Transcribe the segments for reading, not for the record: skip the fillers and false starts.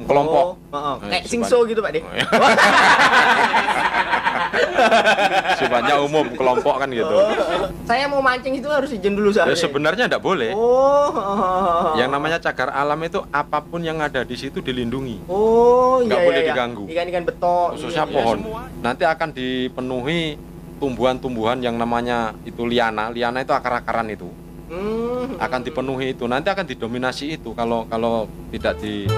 kelompok. Kayak singso gitu Pak De. Sifatnya umum, kelompok kan gitu. Saya mau mancing itu harus izin dulu Ya, saya. sebenarnya tidak boleh. Oh. Yang namanya cagar alam itu apapun yang ada di situ dilindungi. Oh, Nggak iya boleh iya. diganggu. Ikan-ikan betok. Khususnya iya. pohon. Nanti akan dipenuhi tumbuhan-tumbuhan yang namanya itu liana. Liana itu akar-akaran itu. Akan dipenuhi itu. Nanti akan didominasi itu kalau tidak di.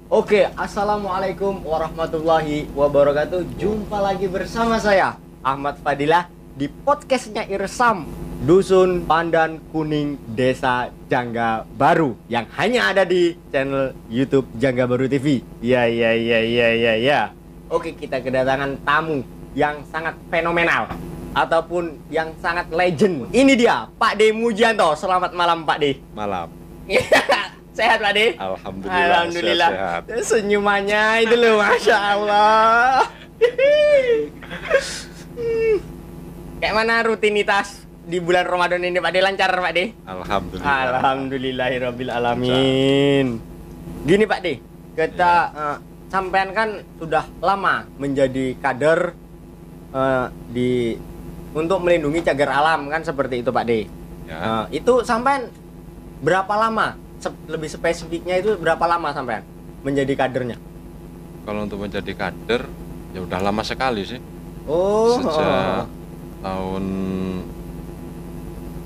Oke, assalamualaikum warahmatullahi wabarakatuh. Jumpa lagi bersama saya Ahmad Fadilah di podcastnya Irsam, Dusun Pandan Kuning Desa Jangga Baru, yang hanya ada di channel YouTube Jangga Baru TV. Ya. Oke, kita kedatangan tamu yang sangat fenomenal ataupun yang sangat legend. Ini dia Pak De Mujianto. Selamat malam Pak De. Malam. Sehat Pak De? Alhamdulillah. Sehat. Senyumannya itu loh, Masya Allah. Kayak mana rutinitas di bulan Ramadan ini Pak De? Lancar Pak De? Alhamdulillah. Alhamdulillahirabbil alamin. Gini Pak De, kita sampean kan sudah lama menjadi kader untuk melindungi cagar alam kan, seperti itu Pak De. Ya. Itu sampean berapa lama? Lebih spesifiknya itu berapa lama sampean menjadi kadernya? Kalau untuk menjadi kader ya udah lama sekali sih. Sejak tahun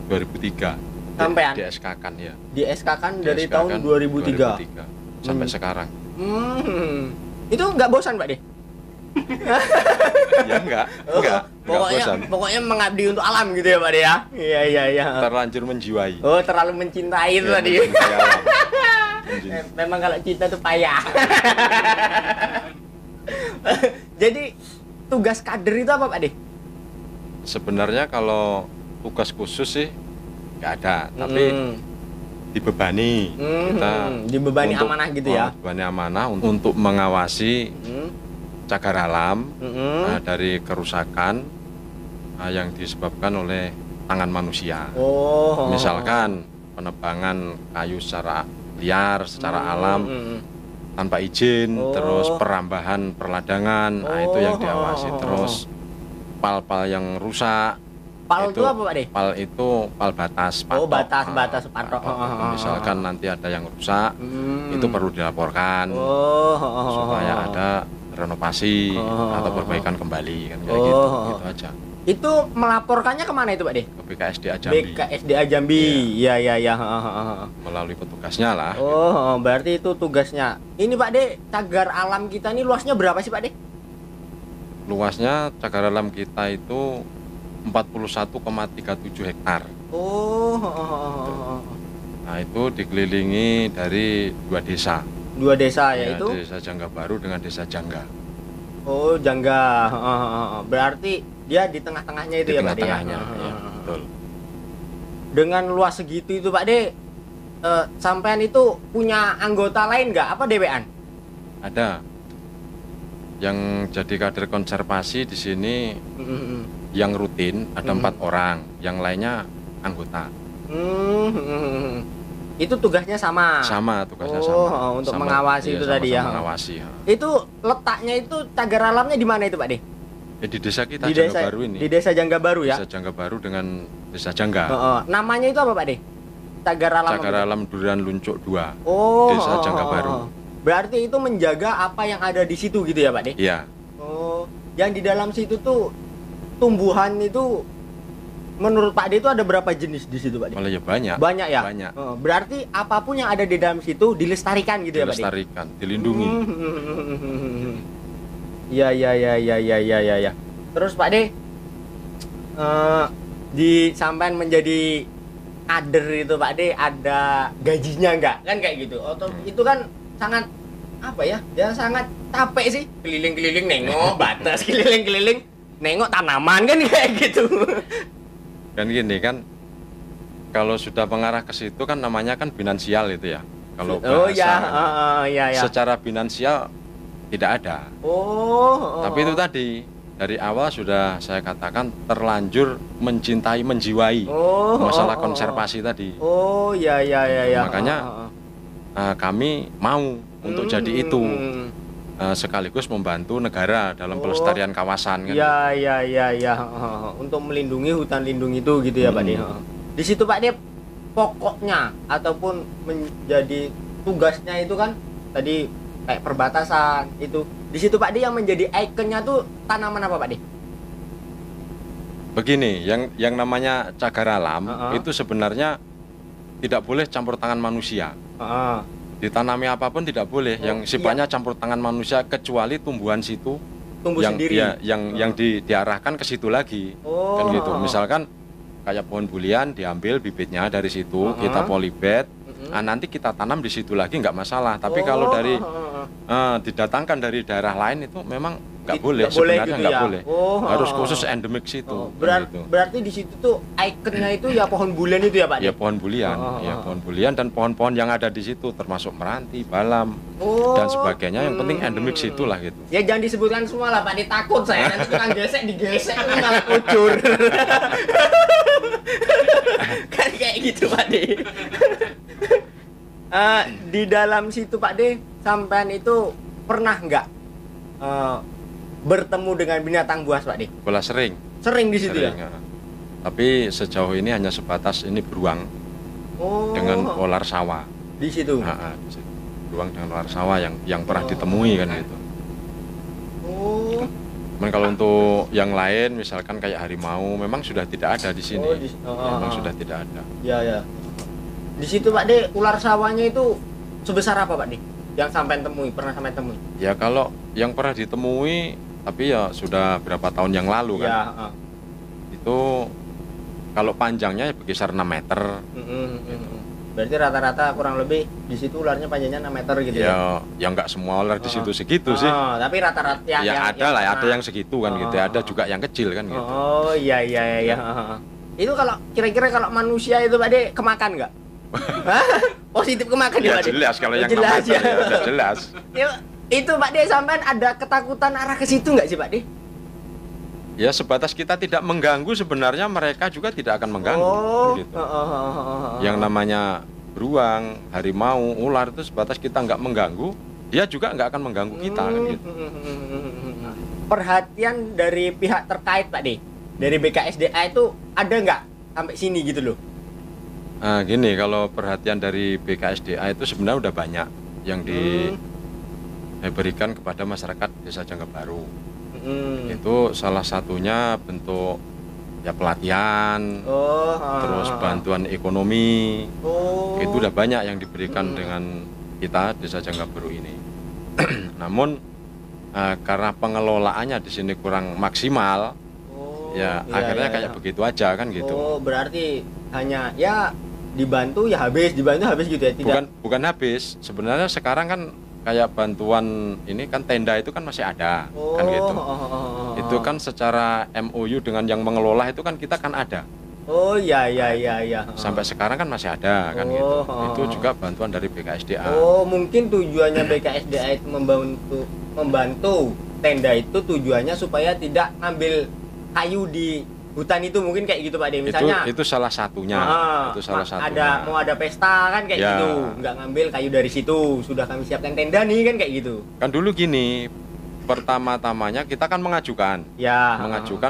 2003 sampean di SK-kan ya. di SK-kan Di dari SK-kan tahun 2003 sampai sekarang. Itu nggak bosan Pak De? Ya enggak bosan. Pokoknya mengabdi untuk alam gitu ya Pak De ya. Iya. Terlanjur menjiwai. Oh, terlalu mencintai itu Ya, tadi. mencintai alam. Memang kalau cinta tuh payah. Jadi tugas kader itu apa Pak De? Sebenarnya kalau tugas khusus sih nggak ada, tapi dibebani. Kita dibebani amanah gitu ya. Dibebani amanah untuk mengawasi cagar alam dari kerusakan yang disebabkan oleh tangan manusia. Misalkan penebangan kayu secara liar, secara alam tanpa izin, terus perambahan perladangan, itu yang diawasi. Terus pal-pal yang rusak. Pal itu apa Pak De? Pal itu pal batas patok. Batas patok. Misalkan nanti ada yang rusak, itu perlu dilaporkan supaya ada renovasi atau perbaikan kembali kan, kayak gitu aja. Itu melaporkannya kemana itu Pak De? Ke BKSDA Jambi. BKSDA Jambi. Iya. Melalui petugasnya lah. Berarti itu tugasnya. Ini Pak De, cagar alam kita ini luasnya berapa sih Pak De? Luasnya cagar alam kita itu 41,37 hektar. Nah, itu dikelilingi dari 2 desa. 2 desa yaitu Desa Jangga Baru dengan Desa Jangga. Jangga. Berarti dia di tengah-tengahnya itu ya Pak De? Ya, betul. Dengan luas segitu itu Pak De, sampean itu punya anggota lain nggak? Apa dewean? Ada. Yang jadi kader konservasi di sini yang rutin ada 4 orang, yang lainnya anggota. Itu tugasnya sama. Sama, tugasnya sama. Untuk sama, mengawasi itu tadi ya. Mengawasi. Itu letaknya itu cagar alamnya di mana itu Pak De? Ya, di desa kita Di Jangga desa Baru ini. Di Desa Jangga Baru ya. Desa Jangga Baru dengan Desa Jangga. Namanya itu apa Pak De? Cagar alam. Cagar alam Durian Luncuk 2. Desa Jangga Baru. Berarti itu menjaga apa yang ada di situ gitu ya Pak De? Iya. Yang di dalam situ tuh tumbuhan itu menurut Pak De itu ada berapa jenis di situ Pak De? Kalau ya banyak. Banyak ya? Banyak. Berarti apapun yang ada di dalam situ dilestarikan gitu ya Pak De? Dilestarikan, dilindungi. Iya. Terus Pak De, di sampean menjadi kader itu Pak De, ada gajinya nggak? Kan kayak gitu. Itu kan sangat apa ya? Ya sangat capek sih. Keliling-keliling nengok batas, keliling-keliling nengok tanaman kan kayak gitu. Kan gini kan, kalau sudah mengarah ke situ kan namanya kan finansial itu ya. Kalau bahasa iya. secara finansial tidak ada. Tapi itu tadi dari awal sudah saya katakan terlanjur mencintai, menjiwai masalah konservasi tadi. Oh, ya. Makanya kami mau untuk jadi itu. Sekaligus membantu negara dalam pelestarian kawasan kan. Ya. Untuk melindungi hutan lindung itu gitu ya Pak De. Di situ Pak De pokoknya ataupun menjadi tugasnya itu kan tadi kayak perbatasan itu. Di situ Pak De yang menjadi ikonnya tuh tanaman apa Pak De? Begini, yang namanya cagar alam itu sebenarnya tidak boleh campur tangan manusia. Ditanami apapun tidak boleh yang sifatnya campur tangan manusia kecuali tumbuhan situ yang sendiri. Yang diarahkan ke situ lagi. Kan gitu. Misalkan kayak pohon bulian diambil bibitnya dari situ, kita polybed. Nanti kita tanam di situ lagi nggak masalah. Tapi kalau dari didatangkan dari daerah lain itu memang nggak boleh sebenarnya gitu nggak boleh. Harus khusus endemik situ. Gitu. Berarti di situ tuh ikonnya itu ya pohon bulian itu ya Pak? Ya pohon bulian, pohon bulian dan pohon-pohon yang ada di situ termasuk meranti, balam dan sebagainya. Yang penting endemik situ lah gitu. Ya jangan disebutkan semua lah Pak, ditakut saya nanti tukang gesek digesek malah kucur. Kan kayak gitu Pak De. Di dalam situ Pak De, sampean itu pernah nggak bertemu dengan binatang buas Pak De? Bola sering di situ ya. Tapi sejauh ini hanya sebatas ini beruang dengan ular sawah di situ. Beruang dengan ular sawah yang pernah ditemui kan gitu. Cuman kalau untuk yang lain misalkan kayak harimau memang sudah tidak ada di sini. Memang sudah tidak ada. Ya. Di situ Pak De, ular sawahnya itu sebesar apa Pak De? Yang pernah sampai temui? Ya kalau yang pernah ditemui, tapi ya sudah berapa tahun yang lalu kan. Itu kalau panjangnya berkisar 6 meter. Gitu. Berarti rata-rata kurang lebih di situ ularnya panjangnya 6 meter gitu ya? Ya nggak semua ular di situ segitu sih. Tapi rata-rata ada yang segitu kan gitu. Ada juga yang kecil kan gitu. Oh iya. Itu kalau kira-kira kalau manusia itu Pak De kemakan nggak? Positif kemakan ya Pak De? Jelas kalau yang jelas ya. Udah jelas. Itu Pak De sampean ada ketakutan arah ke situ nggak sih Pak De? Ya sebatas kita tidak mengganggu sebenarnya mereka juga tidak akan mengganggu gitu. Yang namanya beruang, harimau, ular itu sebatas kita nggak mengganggu, dia juga nggak akan mengganggu kita kan gitu. Perhatian dari pihak terkait Pak De, dari BKSDA itu ada nggak sampai sini gitu loh? Gini, kalau perhatian dari BKSDA itu sebenarnya udah banyak yang diberikan kepada masyarakat Desa Janggabaru. Itu salah satunya bentuk ya pelatihan, terus bantuan ekonomi. Itu udah banyak yang diberikan dengan kita Desa Janggabaru ini. Namun karena pengelolaannya di sini kurang maksimal, akhirnya kayak begitu aja kan gitu. Berarti hanya ya dibantu habis gitu ya? Bukan habis. Sebenarnya sekarang kan kayak bantuan ini kan tenda itu kan masih ada kan gitu. Itu kan secara MOU dengan yang mengelola itu kan kita kan ada. Iya. Sampai sekarang kan masih ada kan gitu. Itu juga bantuan dari BKSDA. Mungkin tujuannya BKSDA itu membantu tenda itu tujuannya supaya tidak ngambil kayu di hutan itu mungkin kayak gitu Pak De, misalnya itu salah satunya. Mau ada pesta kan kayak gitu, nggak ngambil kayu dari situ, sudah kami siapkan tenda nih kan kayak gitu. Kan dulu gini, pertama-tamanya kita kan mengajukan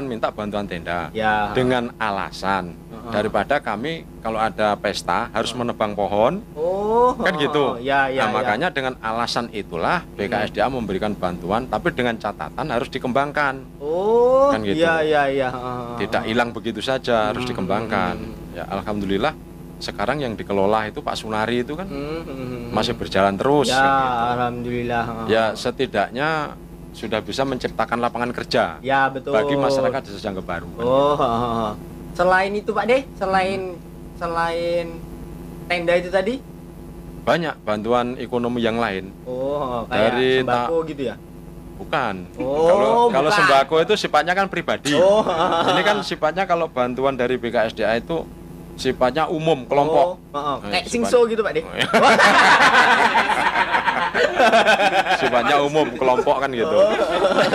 minta bantuan tenda dengan alasan daripada kami kalau ada pesta harus menebang pohon kan gitu. Makanya dengan alasan itulah BKSDA memberikan bantuan, tapi dengan catatan harus dikembangkan kan gitu. Tidak hilang begitu saja, harus dikembangkan. Ya alhamdulillah sekarang yang dikelola itu Pak Sunari itu kan masih berjalan terus kan gitu. Alhamdulillah. Ya setidaknya sudah bisa menciptakan lapangan kerja bagi masyarakat Desa Janggabaru. Selain itu Pak De, selain tenda itu tadi banyak bantuan ekonomi yang lain. Kayak dari sembako gitu ya? Bukan. Kalau sembako itu sifatnya kan pribadi. Ini kan sifatnya kalau bantuan dari BKSDA itu sifatnya umum, kelompok. Kayak singso gitu Pak De. Sifatnya umum, kelompok kan gitu.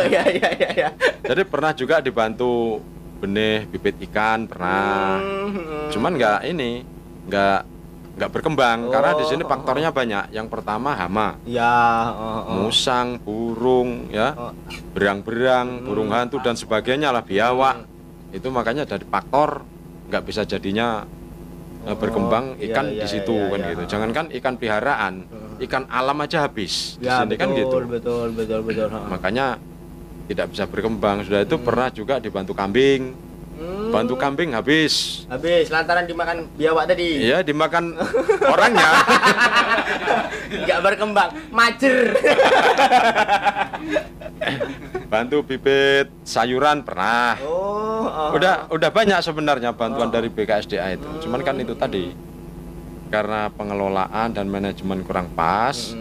Iya. Jadi pernah juga dibantu benih bibit ikan, pernah. Cuman nggak berkembang karena di sini faktornya banyak. Yang pertama hama. Musang, burung, ya. Berang-berang, burung hantu dan sebagainya lah, biawak. Itu makanya dari faktor nggak bisa jadinya berkembang ikan di situ kan gitu. Jangankan ikan piharaan, ikan alam aja habis. Di sini kan gitu. Betul. Makanya tidak bisa berkembang. Sudah itu pernah juga dibantu kambing. Bantu kambing habis lantaran dimakan biawak tadi. Iya, dimakan orangnya. Nggak berkembang, majer. Bantu bibit sayuran pernah. Udah banyak sebenarnya bantuan dari BKSDA itu. Cuman kan itu tadi karena pengelolaan dan manajemen kurang pas.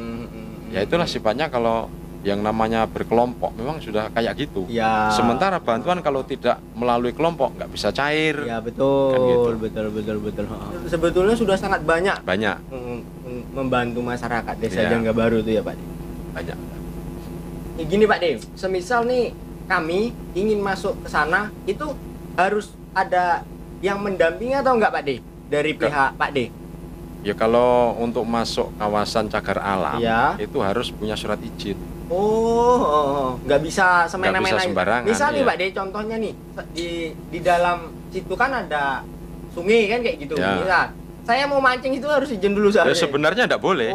Ya itulah sifatnya kalau yang namanya berkelompok memang sudah kayak gitu. Ya. Sementara bantuan kalau tidak melalui kelompok nggak bisa cair. Ya betul. Kan gitu. Betul. Sebetulnya sudah sangat banyak membantu masyarakat desa Jangga Baru itu ya Pak De. Banyak. Gini Pak De, semisal nih kami ingin masuk ke sana, itu harus ada yang mendampingi atau enggak Pak De dari pihak Pak De? Ya kalau untuk masuk kawasan cagar alam itu harus punya surat izin. Nggak bisa semena-mena sembarangan. Misal nih Pak De, contohnya nih di dalam situ kan ada sungai kan kayak gitu. Misal saya mau mancing itu harus izin dulu ya, sebenarnya enggak boleh.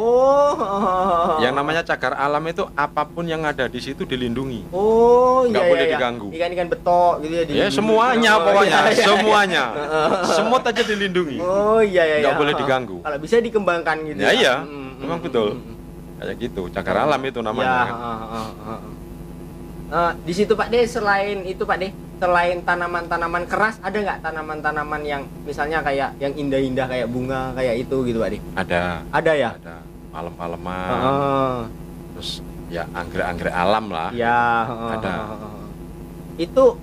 Yang namanya cagar alam itu apapun yang ada di situ dilindungi. Nggak boleh diganggu. Ikan-ikan betok gitu ya. Ya semuanya pokoknya, semuanya. Semut aja dilindungi. Nggak boleh diganggu. Kalau bisa dikembangkan gitu. Iya, memang betul. Kayak gitu, cagar alam itu namanya. Di situ Pak De, selain itu Pak De, selain tanaman-tanaman keras, ada nggak tanaman-tanaman yang misalnya kayak yang indah-indah kayak bunga kayak itu gitu Pak De? Ada ya? Ada palem-paleman. Terus ya anggrek-anggrek alam lah. Ada. Itu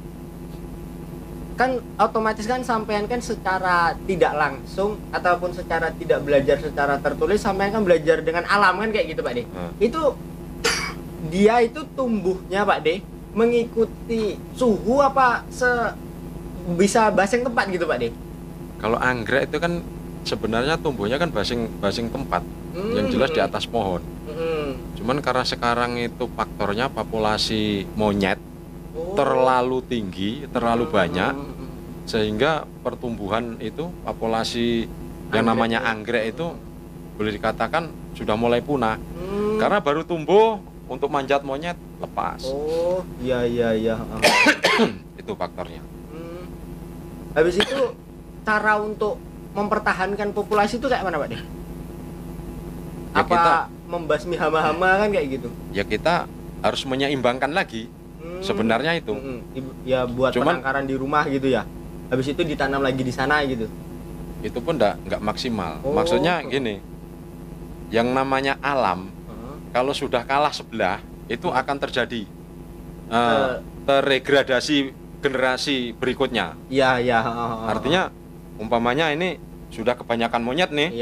kan otomatis kan sampean kan secara tidak langsung ataupun secara tidak belajar secara tertulis, sampean kan belajar dengan alam kan kayak gitu Pak De. Itu dia itu tumbuhnya Pak De mengikuti suhu apa bisa basing tempat gitu Pak De? Kalau anggrek itu kan sebenarnya tumbuhnya kan basing tempat, yang jelas di atas pohon. Cuman karena sekarang itu faktornya populasi monyet terlalu tinggi, terlalu banyak, sehingga pertumbuhan itu populasi yang namanya anggrek itu boleh dikatakan sudah mulai punah. Karena baru tumbuh untuk manjat monyet lepas. Iya. Itu faktornya. Habis itu cara untuk mempertahankan populasi itu kayak mana Pak De? Apa membasmi hama-hama kan kayak gitu? Ya kita harus menyeimbangkan lagi. Sebenarnya itu. Ya buat penangkaran di rumah gitu ya. Habis itu ditanam lagi di sana gitu. Itu pun nggak maksimal. Maksudnya gini. Yang namanya alam kalau sudah kalah sebelah itu akan terjadi terregradasi generasi berikutnya. Iya. Artinya umpamanya ini sudah kebanyakan monyet nih.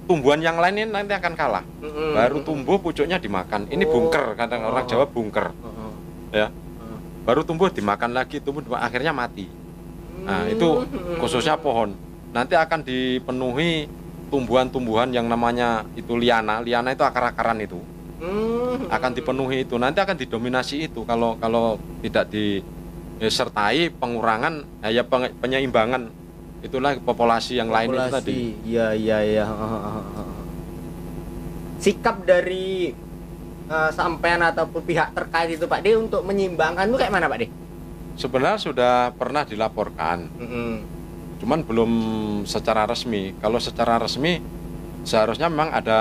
Tumbuhan yang lain ini nanti akan kalah. Baru tumbuh pucuknya dimakan. Ini bunker, kata orang Jawa bunker. Ya. Baru tumbuh dimakan lagi, akhirnya mati. Nah, itu khususnya pohon. Nanti akan dipenuhi tumbuhan-tumbuhan yang namanya itu liana itu akar-akaran itu. Akan dipenuhi itu, nanti akan didominasi itu kalau tidak disertai pengurangan penyeimbangan, itulah populasi yang lain itu tadi. Iya. Sikap dari sampean ataupun pihak terkait itu Pak De untuk menyeimbangkan itu kayak mana Pak De? Sebenarnya sudah pernah dilaporkan. Cuman belum secara resmi. Kalau secara resmi seharusnya memang ada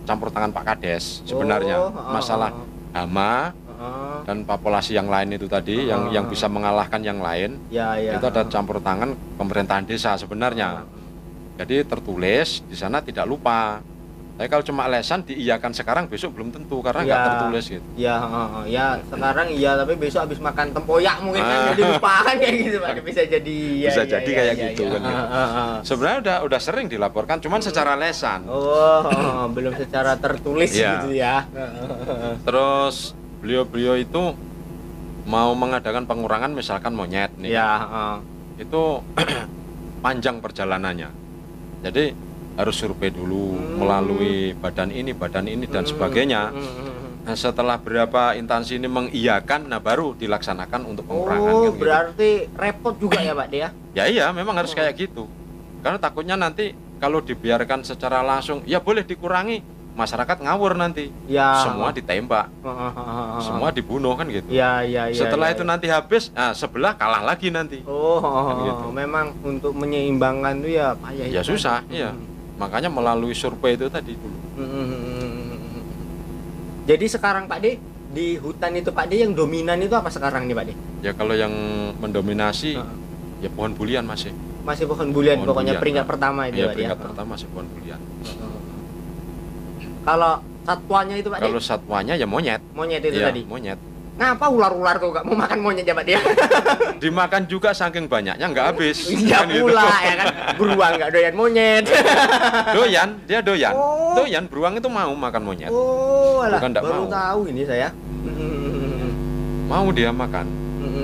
campur tangan Pak Kades sebenarnya. Masalah hama dan populasi yang lain itu tadi yang bisa mengalahkan yang lain. Itu ada campur tangan pemerintahan desa sebenarnya. Jadi tertulis di sana tidak lupa Tapi kalau cuma lesan diiyakan sekarang, besok belum tentu karena nggak tertulis gitu. Ya, ya sekarang iya tapi besok habis makan tempoyak mungkin kan jadi lupakan kayak gitu Pak. Bisa jadi bisa jadi kayak gitu kan. Sebenarnya udah sering dilaporkan, cuman secara lesan. Belum secara tertulis gitu ya. Terus beliau itu mau mengadakan pengurangan misalkan monyet nih. Itu panjang perjalanannya. Jadi harus survei dulu melalui badan ini dan sebagainya. Nah, setelah berapa instansi ini mengiyakan, nah baru dilaksanakan untuk pengurangan. Kan, berarti gitu. Repot juga ya Pak dia? Ya iya, memang harus kayak gitu. Karena takutnya nanti kalau dibiarkan secara langsung, ya boleh dikurangi, masyarakat ngawur nanti. Semua ditembak, semua dibunuh kan gitu. Setelah itu nanti habis, nah sebelah kalah lagi nanti. Kan gitu. Memang untuk menyeimbangkan itu ya payah. Ya susah, iya. Makanya melalui survei itu tadi dulu. Jadi sekarang Pak D, di hutan itu Pak D yang dominan itu apa sekarang nih Pak D? Ya kalau yang mendominasi ya pohon bulian masih. Masih pohon bulian, pokoknya bulian, peringkat pertama itu ya, peringkat pertama masih pohon bulian. Kalau satwanya itu Pak D? Kalau satwanya ya monyet. Monyet itu tadi? Monyet. Ngapa ular-ular tuh gak mau makan monyet ya Pak dia? Dimakan juga saking banyaknya nggak habis. Iya kan pula gitu. Ya kan, beruang nggak doyan monyet. Dia doyan. Doyan, beruang itu mau makan monyet. Alah, baru mau. Tahu ini saya. Mau dia makan.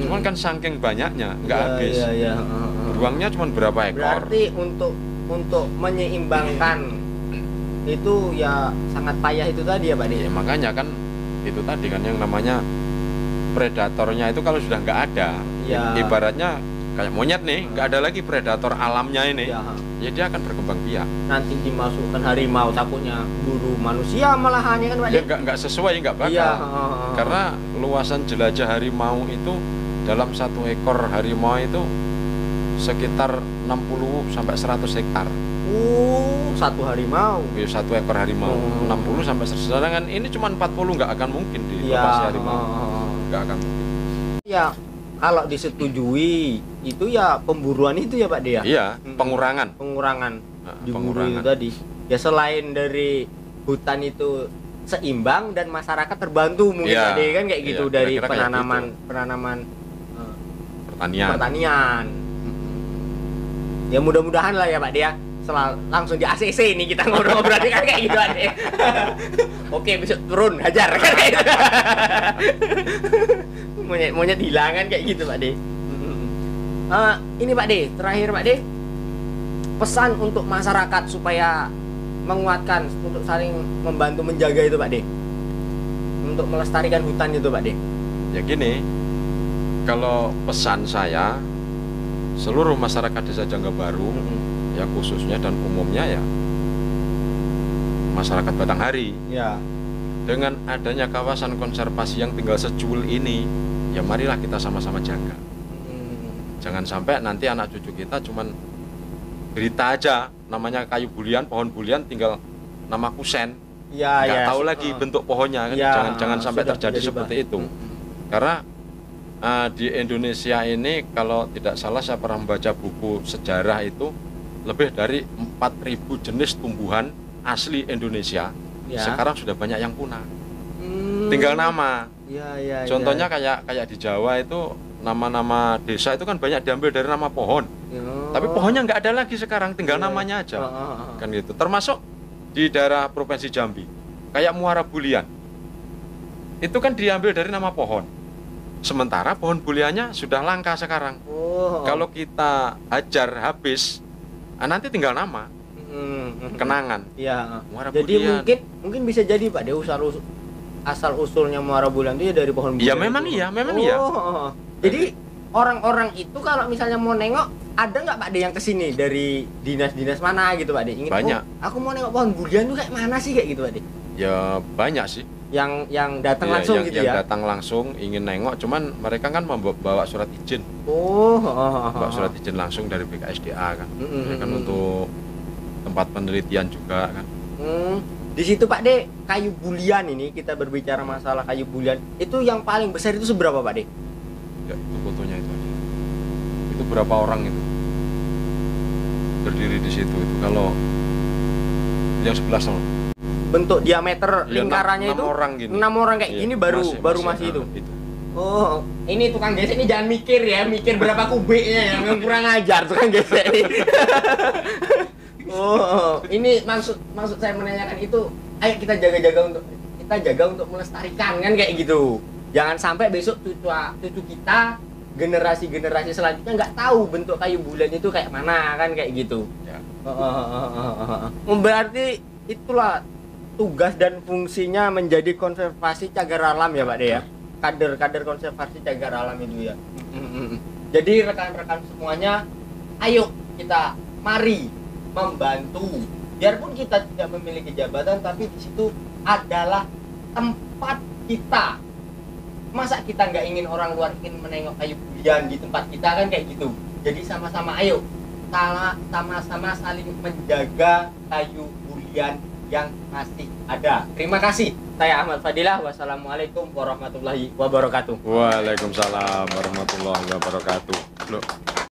Cuman kan saking banyaknya nggak habis. Beruangnya cuma berapa ekor. Berarti untuk menyeimbangkan itu ya sangat payah itu tadi ya Pak ya, makanya kan itu tadi kan yang namanya predatornya itu kalau sudah nggak ada, ibaratnya kayak monyet nih, nggak ada lagi predator alamnya ini, ya dia akan berkembang biak. Nanti dimasukkan harimau takutnya buru manusia malahannya kan Pak? Ya nggak sesuai, nggak bakal. Karena luasan jelajah harimau itu dalam satu ekor harimau itu sekitar 60 sampai 100 hektar. Satu harimau. Ya, satu ekor harimau 60 sampai 100. Sedangkan ini cuma 40 nggak akan mungkin di lokasi harimau. Nggak akan mungkin. Ya, kalau disetujui itu ya pemburuan itu ya Pak Dea. Iya, pengurangan. Diburu itu tadi. Ya selain dari hutan itu seimbang dan masyarakat terbantu mungkin Pak Dea kan kayak gitu dari penanaman pertanian. Ya mudah-mudahan lah ya Pak Dea. Langsung di ACC nih kita ngobrol-ngobrol kan kayak gitu Ade. Oke, besok turun hajar kan kayak gitu. Monyet hilangan kayak gitu Pak De. Ini Pak De, terakhir Pak De, pesan untuk masyarakat supaya menguatkan untuk saling membantu menjaga itu Pak De, untuk melestarikan hutan itu Pak De. Ya gini, kalau pesan saya seluruh masyarakat Desa Janggabaru ya khususnya dan umumnya ya masyarakat Batanghari dengan adanya kawasan konservasi yang tinggal secuil ini ya marilah kita sama-sama jaga. Jangan sampai nanti anak cucu kita cuman berita aja namanya kayu bulian, pohon bulian tinggal nama kusen nggak tahu lagi bentuk pohonnya kan. Jangan sampai terjadi seperti itu. Karena di Indonesia ini kalau tidak salah saya pernah membaca buku sejarah itu lebih dari 4.000 jenis tumbuhan asli Indonesia sekarang sudah banyak yang punah. Tinggal nama. Contohnya kayak di Jawa itu nama-nama desa itu kan banyak diambil dari nama pohon. Tapi pohonnya nggak ada lagi sekarang, tinggal namanya aja. Kan gitu. Termasuk di daerah Provinsi Jambi, kayak Muara Bulian. Itu kan diambil dari nama pohon. Sementara pohon buliannya sudah langka sekarang. Kalau kita hajar habis, nanti tinggal nama, kenangan. Jadi mungkin bisa jadi Pak dia asal usulnya Muara Bulian itu ya dari pohon bulian. Ya memang itu. Memang iya. Jadi orang-orang itu kalau misalnya mau nengok, ada nggak Pak De yang kesini dari dinas-dinas mana gitu Pak De? Banyak. Aku mau nengok pohon bulian tuh kayak mana sih kayak gitu Pak De? Ya banyak sih. Yang datang langsung gitu ya? Yang datang langsung ingin nengok, cuman mereka kan membawa surat izin. Bawa surat izin langsung dari BKSDA kan. Ya kan untuk tempat penelitian juga kan. Di situ Pak De, kayu bulian ini kita berbicara masalah kayu bulian, itu yang paling besar itu seberapa Pak De? Ya itu fotonya itu. Itu berapa orang itu berdiri di situ itu. Kalau yang sebelah sana bentuk diameter lingkarannya 6 orang kayak gini baru masih itu. Oh, ini tukang gesek ini jangan mikir berapa kubiknya yang kurang ajar tukang gesek ini. Oh, ini maksud saya menanyakan itu, ayo kita jaga untuk melestarikan kan kayak gitu. Jangan sampai besok cucu kita, generasi selanjutnya nggak tahu bentuk kayu bulan itu kayak mana kan kayak gitu. Ya. Berarti itulah tugas dan fungsinya menjadi konservasi cagar alam ya Pak De ya. Kader konservasi cagar alam itu ya. Jadi rekan-rekan semuanya, ayo kita mari membantu. Biarpun kita tidak memiliki jabatan, tapi di situ adalah tempat kita. Masa kita nggak ingin orang luar ingin menengok kayu bulian di tempat kita kan kayak gitu. Jadi sama-sama ayo sama-sama saling menjaga kayu bulian yang masih ada. Terima kasih. Saya Ahmad Fadilah. Wassalamualaikum warahmatullahi wabarakatuh. Waalaikumsalam warahmatullahi wabarakatuh. Loh.